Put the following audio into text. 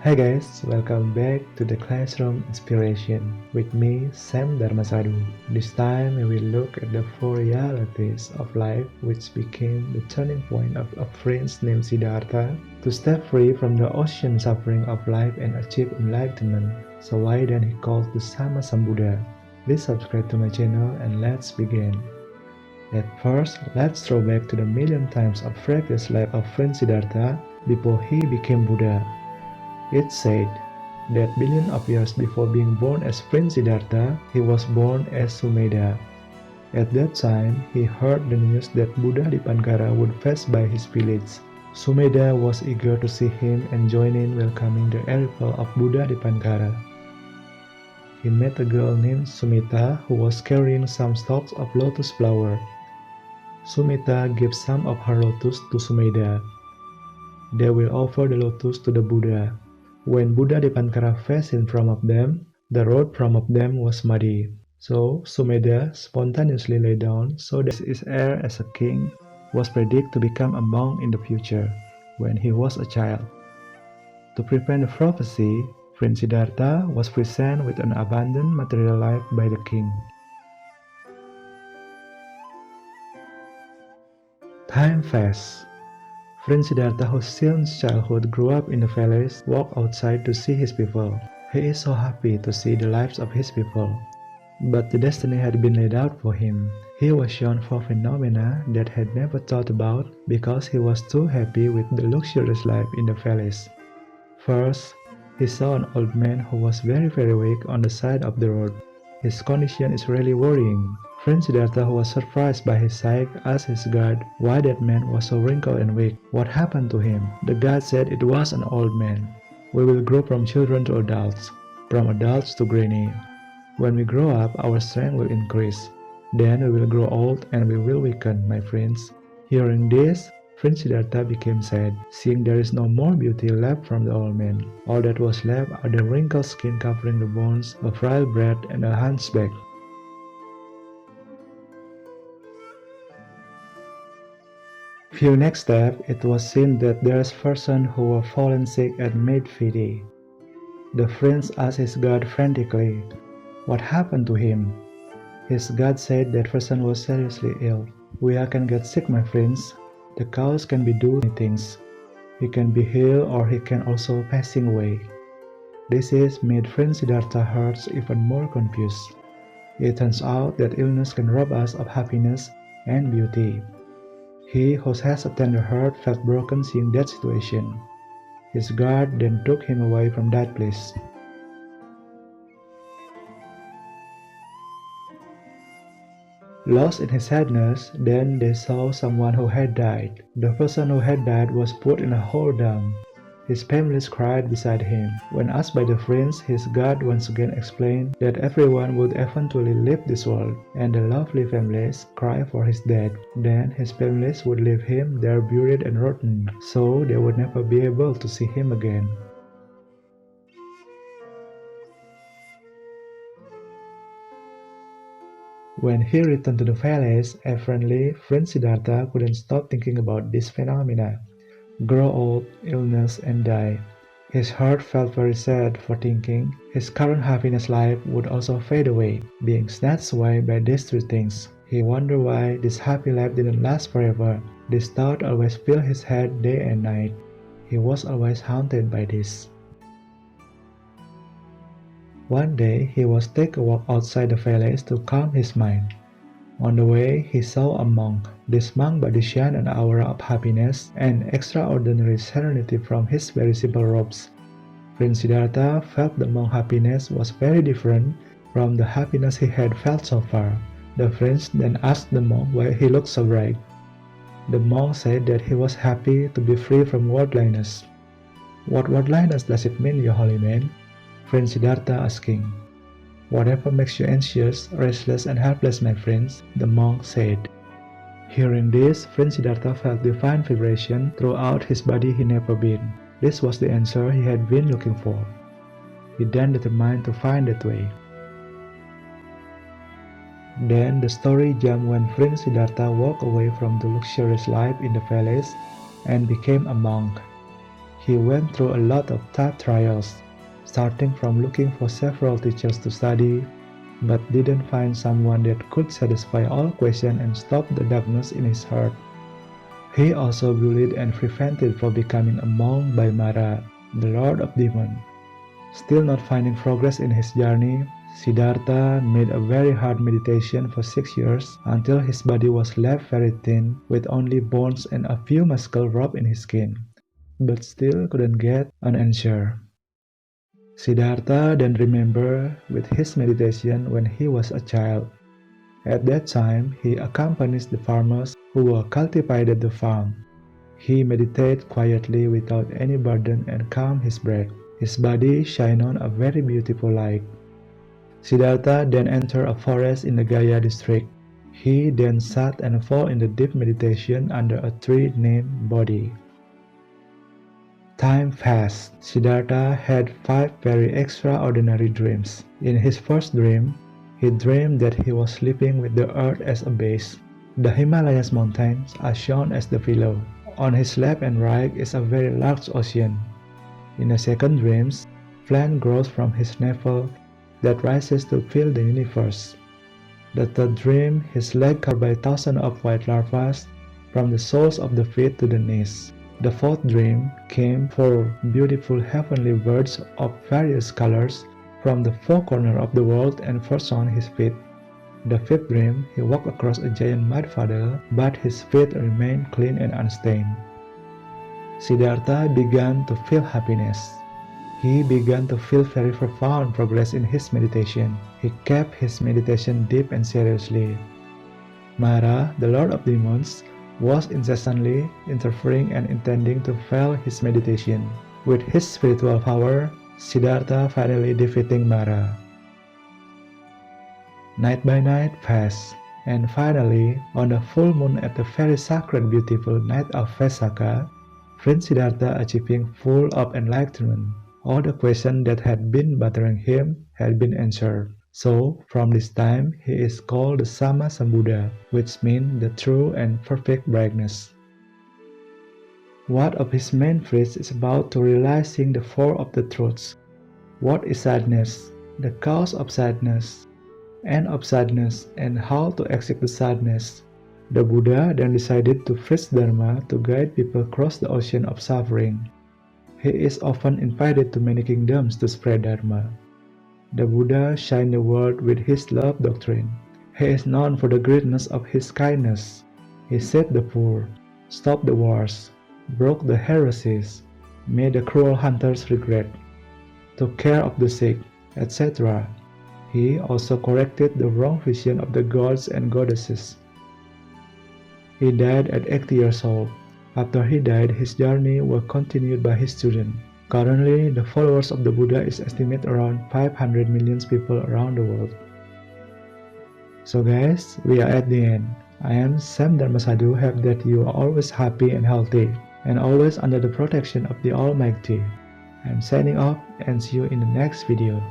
Hi guys, welcome back to the Classroom Inspiration with me, Sam Darmasadhu. This time we will look at the four realities of life which became the turning point of a prince named Siddhartha to step free from the ocean suffering of life and achieve enlightenment. So why then he called the Sama Sambuddha? Please subscribe to my channel and let's begin. At first, let's throw back to the million times of previous life of Prince Siddhartha before he became Buddha. It's said that billions of years before being born as Prince Siddhartha, he was born as Sumedha. At that time, he heard the news that Buddha Dipankara would pass by his village. Sumedha was eager to see him and join in welcoming the arrival of Buddha Dipankara. He met a girl named Sumita who was carrying some stalks of lotus flower. Sumita gave some of her lotus to Sumedha. They will offer the lotus to the Buddha. When Buddha Dipankara faced in front of them, the road from of them was muddy. So Sumedha spontaneously lay down so that his heir as a king was predicted to become a monk in the future when he was a child. To prevent the prophecy, Prince Siddhartha was presented with an abundant material life by the king. Time passed. Prince Siddhartha, who since childhood grew up in the village, walked outside to see his people. He is so happy to see the lives of his people. But the destiny had been laid out for him. He was shown four phenomena that he had never thought about because he was too happy with the luxurious life in the village. First, he saw an old man who was very weak on the side of the road. His condition is really worrying. Prince Siddhartha, who was surprised by his sight, asked his guard why that man was so wrinkled and weak. What happened to him? The guard said it was an old man. We will grow from children to adults, from adults to granny. When we grow up, our strength will increase. Then we will grow old and we will weaken, my friends. Hearing this, Prince Siddhartha became sad, seeing there is no more beauty left from the old man. All that was left are the wrinkled skin covering the bones, a frail breath, and a hunchback. Few next step, it was seen that there is person who were fallen sick and made pity. The prince asked his guard frantically, what happened to him? His guard said that person was seriously ill. We all can get sick, my friends. The cause can be due many things. He can be healed or he can also passing away. This is made Prince Siddhartha hearts even more confused. It turns out that illness can rob us of happiness and beauty. He who has a tender heart felt broken seeing that situation. His guard then took him away from that place. Lost in his sadness, then they saw someone who had died. The person who had died was put in a hole down. His family cried beside him. When asked by the prince, his guard once again explained that everyone would eventually leave this world, and the lovely families cry for his death. Then his families would leave him there buried and rotten, so they would never be able to see him again. When he returned to the palace, apparently Prince Siddhartha couldn't stop thinking about this phenomena. Grow old, illness, and die. His heart felt very sad for thinking his current happiness life would also fade away, being snatched away by these three things. He wondered why this happy life didn't last forever. This thought always filled his head day and night. He was always haunted by this. One day, he was take a walk outside the village to calm his mind. On the way, he saw a monk. This monk body shined an aura of happiness and extraordinary serenity from his very simple robes. Prince Siddhartha felt the monk's happiness was very different from the happiness he had felt so far. The prince then asked the monk why he looked so bright. The monk said that he was happy to be free from worldliness. What worldliness does it mean, your holy man? Prince Siddhartha asking. Whatever makes you anxious, restless, and helpless, my friends, the monk said. Hearing this, Prince Siddhartha felt divine vibration throughout his body he never been. This was the answer he had been looking for. He then determined to find that way. Then the story jumped when Prince Siddhartha walked away from the luxurious life in the palace and became a monk. He went through a lot of tough trials, starting from looking for several teachers to study, but didn't find someone that could satisfy all questions and stop the darkness in his heart. He also bullied and prevented from becoming a monk by Mara, the Lord of Demons. Still not finding progress in his journey, Siddhartha made a very hard meditation for 6 years until his body was left very thin with only bones and a few muscles rubbed in his skin, but still couldn't get an answer. Siddhartha then remembered with his meditation when he was a child. At that time, he accompanied the farmers who were cultivated the farm. He meditated quietly without any burden and calmed his breath. His body shined on a very beautiful light. Siddhartha then entered a forest in the Gaya district. He then sat and fell in the deep meditation under a tree named Bodhi. Time passed. Siddhartha had 5 very extraordinary dreams. In his first dream, he dreamed that he was sleeping with the earth as a base. The Himalayas mountains are shown as the pillow. On his left and right is a very large ocean. In the second dream, plant grows from his navel that rises to fill the universe. The third dream, his leg covered by thousands of white larvae from the soles of the feet to the knees. The fourth dream came 4 beautiful heavenly birds of various colors from the 4 corners of the world and first on his feet. The fifth dream, he walked across a giant mud puddle, but his feet remained clean and unstained. Siddhartha began to feel happiness. He began to feel very profound progress in his meditation. He kept his meditation deep and seriously. Mara, the Lord of Demons, was incessantly interfering and intending to fail his meditation. With his spiritual power, Siddhartha finally defeating Mara. Night by night passed, and finally, on the full moon at the very sacred beautiful night of Vesaka, Prince Siddhartha achieving full of enlightenment. All the questions that had been bothering him had been answered. So, from this time, he is called the Sama Sambuddha, which means the true and perfect brightness. One of his main feats is about to realizing the 4 of the truths. What is sadness? The cause of sadness, end of sadness, and how to exit the sadness. The Buddha then decided to preach Dharma to guide people across the ocean of suffering. He is often invited to many kingdoms to spread Dharma. The Buddha shined the world with his love doctrine. He is known for the greatness of his kindness. He saved the poor, stopped the wars, broke the heresies, made the cruel hunters regret, took care of the sick, etc. He also corrected the wrong vision of the gods and goddesses. He died at 80 years old. After he died, his journey was continued by his students. Currently, the followers of the Buddha is estimated around 500 million people around the world. So guys, we are at the end. I am Sam Darmasadhu. Hope that you are always happy and healthy, and always under the protection of the Almighty. I am signing off and see you in the next video.